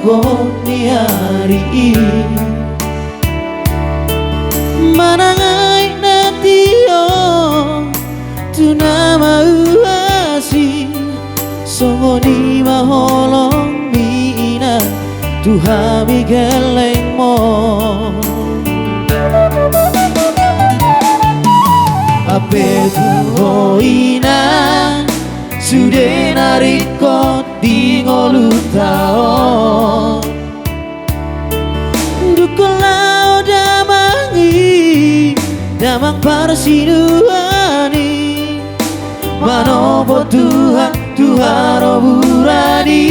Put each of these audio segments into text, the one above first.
goni hari manangai natio tuna mauasi songoni maholong mina Tuhan geleng mo ape tuhoina sudah narikot di ngolutao dukulau damangi damang parsinuani manopo Tuhan Tuhan oburani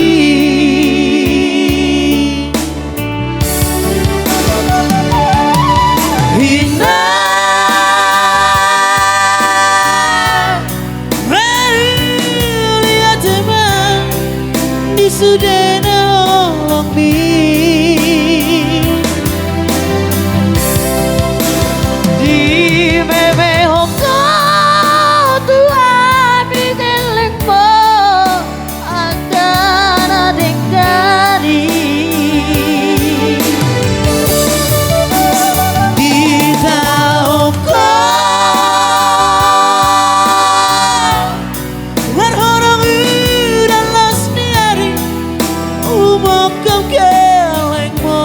hina lihat teman di sudah nolong di meme hongko Tuhan bikeleng mo akan adeng dari di tahoko warhorong udah los niari umok kau keleng mo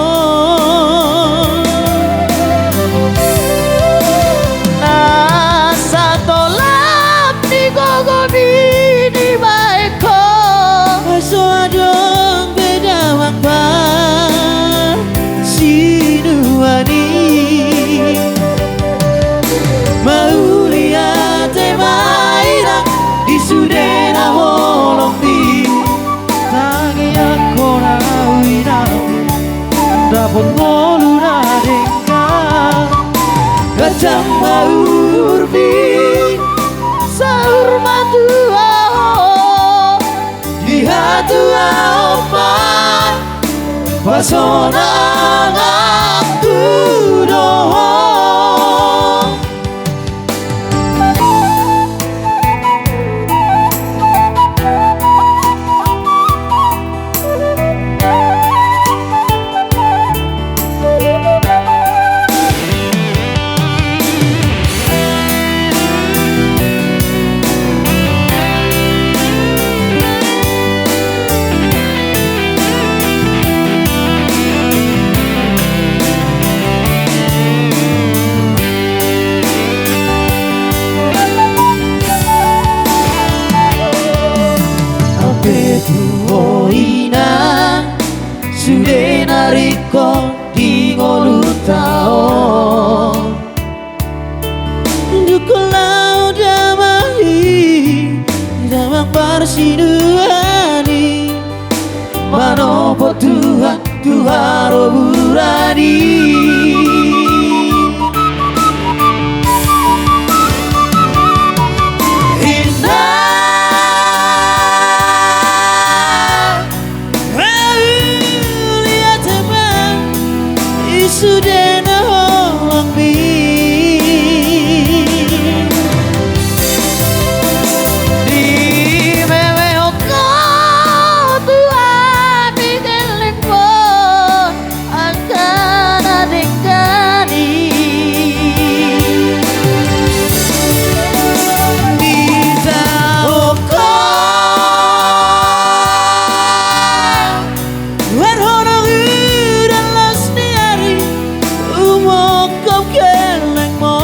nasa tolap di gogo bini baiko aso adong beda wakbar sinuani mau lihat temaira di sudena holong di tangi aku rawina dapat ngoluna dengkang kacang maurbi sahur matu di hatu opan pasona aku dohong tuhoina sudah nariko di ngolutao dukulau damahi damang parsinuani manopo Tuhan Tuhan oburani sudah nolong di mewe hoko Tuhan bikeleng mo akan adeng dari di tahoko warhorong udah los niari umok kau keleng mo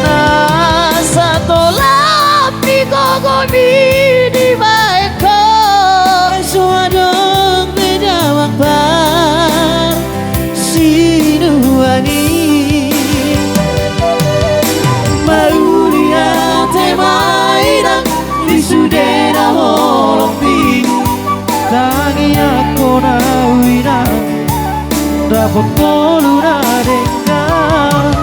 nasa tolap di gogo bini baiko aso adong beda wakbar sinuani mau lihat temaira di sudena holong tangi aku nawina dapat ngoluna dengkang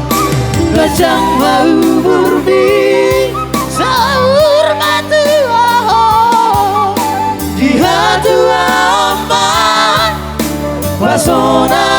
kacang bau burbi sahur matu di hatu aman pasona